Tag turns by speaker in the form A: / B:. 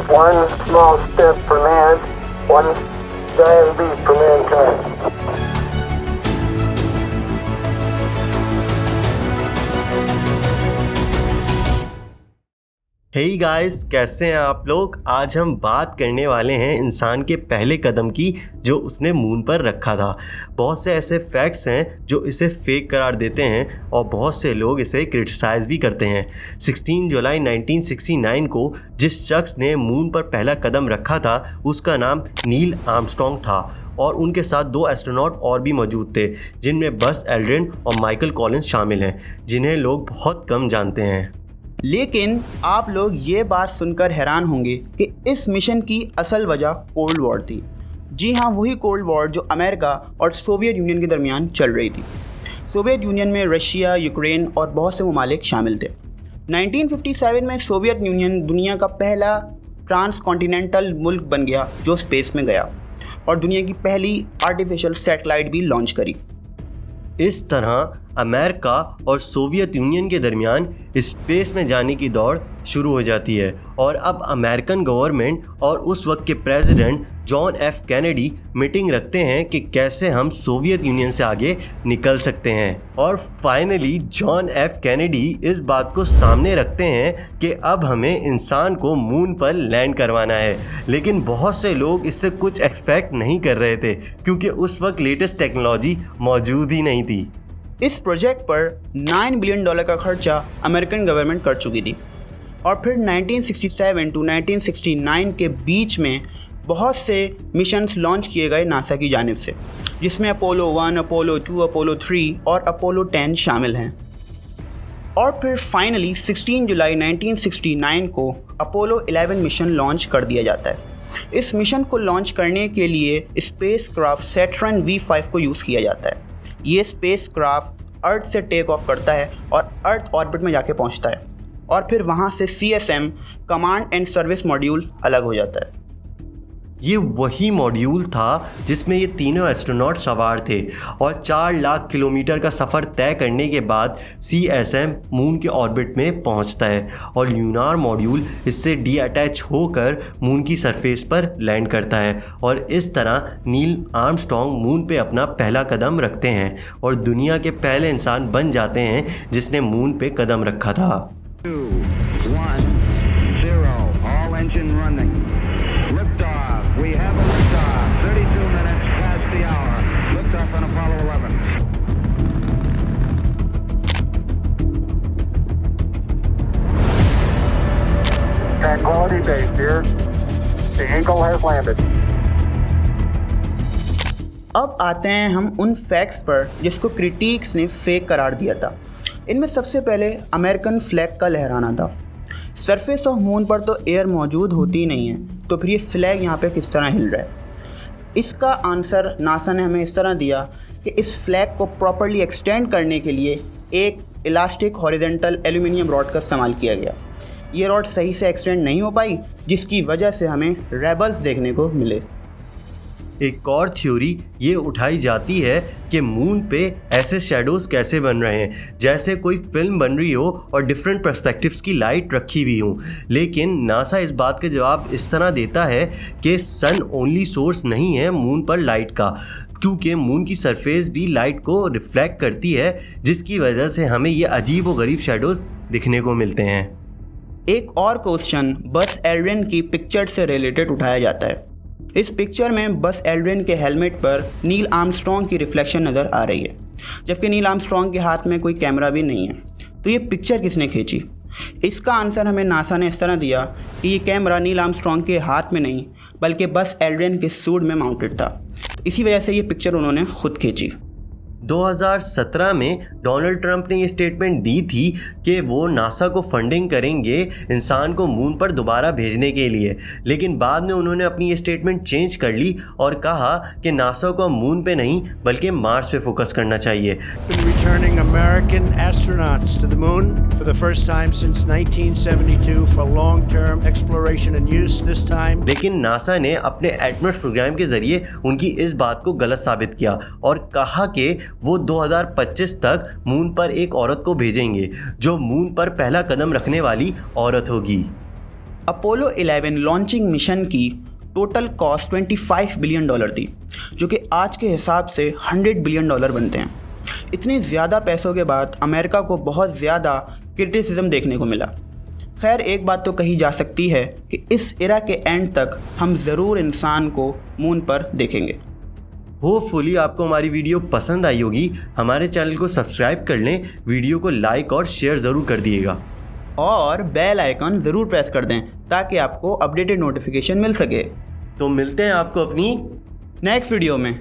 A: One small step for man, one giant leap for mankind.
B: Hey guys, कैसे हैं आप लोग। आज हम बात करने वाले हैं इंसान के पहले कदम की जो उसने मून पर रखा था। बहुत से ऐसे फैक्ट्स हैं जो इसे फेक करार देते हैं और बहुत से लोग इसे क्रिटिसाइज भी करते हैं। 16 जुलाई 1969 को जिस शख्स ने मून पर पहला कदम रखा था उसका नाम नील आर्मस्ट्रॉन्ग था और उनके साथ 2 एस्ट्रोनॉट और भी मौजूद थे जिनमें बस एल्ड्रिन और माइकल कॉलिंस शामिल हैं, जिन्हें लोग बहुत कम जानते हैं।
C: लेकिन आप लोग ये बात सुनकर हैरान होंगे कि इस मिशन की असल वजह कोल्ड वॉर थी। जी हाँ, वही कोल्ड वॉर जो अमेरिका और सोवियत यूनियन के दरमियान चल रही थी। सोवियत यूनियन में रशिया, यूक्रेन और बहुत से ममालिक शामिल थे। 1957 में सोवियत यूनियन दुनिया का पहला ट्रांसकॉन्टिनेंटल मुल्क बन गया जो स्पेस में गया और दुनिया की पहली आर्टिफिशियल सैटेलाइट भी लॉन्च करी।
B: इस तरह अमेरिका और सोवियत यूनियन के दरमियान स्पेस में जाने की दौड़ शुरू हो जाती है और अब अमेरिकन गवर्नमेंट और उस वक्त के president John F Kennedy meeting रखते हैं कि कैसे हम सोवियत यूनियन से आगे निकल सकते हैं। और फाइनली जॉन एफ कैनेडी इस बात को सामने रखते हैं कि अब हमें इंसान को मून पर लैंड करवाना है। लेकिन बहुत से लोग इससे कुछ एक्सपेक्ट नहीं कर रहे थे क्योंकि उस वक्त लेटेस्ट टेक्नोलॉजी मौजूद ही नहीं थी।
C: इस प्रोजेक्ट पर $9 बिलियन का खर्चा अमेरिकन गवर्नमेंट कर चुकी थी और फिर 1967 टू 1969 के बीच में बहुत से मिशंस लॉन्च किए गए नासा की जानिब से, जिसमें अपोलो 1, अपोलो 2, अपोलो 3 और अपोलो 10 शामिल हैं। और फिर फाइनली 16 जुलाई 1969 को अपोलो 11 मिशन लॉन्च कर दिया जाता है। इस मिशन को लॉन्च करने के लिए स्पेस क्राफ्ट सैटर्न V5 को यूज़ किया जाता है। ये स्पेस क्राफ्ट अर्थ से टेक ऑफ करता है और अर्थ ऑर्बिट में जाके पहुंचता है और फिर वहां से CSM command and service module अलग हो जाता है।
B: ये वही मॉड्यूल था जिसमें ये तीनों एस्ट्रोनॉट सवार थे और 4 लाख किलोमीटर का सफ़र तय करने के बाद CSM मून के ऑर्बिट में पहुंचता है और ल्यूनार मॉड्यूल इससे डीअटैच होकर मून की सरफेस पर लैंड करता है। और इस तरह नील आर्मस्ट्रॉन्ग मून पे अपना पहला कदम रखते हैं और दुनिया के पहले इंसान बन जाते हैं जिसने मून पे कदम रखा था।
D: 2, 1, 0, all engine running. Liftoff. We have a liftoff. 32 minutes past the hour. Liftoff on Apollo 11.
A: Tranquility Base here. The Eagle has landed.
C: अब आते हैं हम उन फैक्ट्स पर जिसको क्रिटिक्स ने फेक करार दिया था। इनमें सबसे पहले अमेरिकन फ्लैग का लहराना था। सरफेस ऑफ मून पर तो एयर मौजूद होती ही नहीं है, तो फिर ये फ्लैग यहाँ पे किस तरह हिल रहा है। इसका आंसर नासा ने हमें इस तरह दिया कि इस फ्लैग को प्रॉपरली एक्सटेंड करने के लिए एक इलास्टिक हॉरिजॉन्टल एल्यूमिनियम रॉड का इस्तेमाल किया गया। ये रॉड सही से एक्सटेंड नहीं हो पाई, जिसकी वजह से हमें रेबल्स देखने को मिले।
B: एक और थ्योरी ये उठाई जाती है कि मून पे ऐसे शैडोज़ कैसे बन रहे हैं जैसे कोई फिल्म बन रही हो और डिफरेंट पर्सपेक्टिव्स की लाइट रखी हुई हो। लेकिन नासा इस बात का जवाब इस तरह देता है कि सन ओनली सोर्स नहीं है मून पर लाइट का, क्योंकि मून की सरफेस भी लाइट को रिफ्लेक्ट करती है, जिसकी वजह से हमें ये अजीब व गरीब शैडोज़ दिखने को मिलते हैं।
C: एक और क्वेश्चन बस एल्ड्रिन की पिक्चर से रिलेटेड उठाया जाता है। इस पिक्चर में बस एल्ड्रिन के हेलमेट पर नील आर्मस्ट्रॉन्ग की रिफ्लेक्शन नज़र आ रही है, जबकि नील आर्मस्ट्रॉन्ग के हाथ में कोई कैमरा भी नहीं है। तो ये पिक्चर किसने खींची? इसका आंसर हमें नासा ने इस तरह दिया कि ये कैमरा नील आर्मस्ट्रॉन्ग के हाथ में नहीं बल्कि बस एल्ड्रिन के सूट में माउंटेड था। इसी वजह से ये पिक्चर उन्होंने खुद खींची।
B: 2017 में डोनाल्ड ट्रंप ने ये स्टेटमेंट दी थी कि वो नासा को फंडिंग करेंगे इंसान को मून पर दोबारा भेजने के लिए, लेकिन बाद में उन्होंने अपनी ये स्टेटमेंट चेंज कर ली और कहा कि नासा को मून पे नहीं बल्कि मार्स पे फोकस करना चाहिए।
E: Returning American astronauts to the moon for the first time since 1972 for long-term exploration and use this time.
B: लेकिन नासा ने अपने एटमॉस प्रोग्राम के जरिए उनकी इस बात को गलत साबित किया और कहा कि वो 2025 तक मून पर एक औरत को भेजेंगे जो मून पर पहला कदम रखने वाली औरत होगी।
C: अपोलो 11 लॉन्चिंग मिशन की टोटल कॉस्ट $25 बिलियन थी, जो कि आज के हिसाब से $100 बिलियन बनते हैं। इतनी ज़्यादा पैसों के बाद अमेरिका को बहुत ज़्यादा क्रिटिसिज्म देखने को मिला। खैर, एक बात तो कही जा सकती है कि इस एरा के एंड तक हम ज़रूर इंसान को मून पर देखेंगे।
B: होपफुली आपको हमारी वीडियो पसंद आई होगी। हमारे चैनल को सब्सक्राइब कर लें, वीडियो को लाइक और शेयर ज़रूर कर दिएगा
C: और बेल आइकन ज़रूर प्रेस कर दें ताकि आपको अपडेटेड नोटिफिकेशन मिल सके।
B: तो मिलते हैं आपको अपनी
C: नेक्स्ट वीडियो में।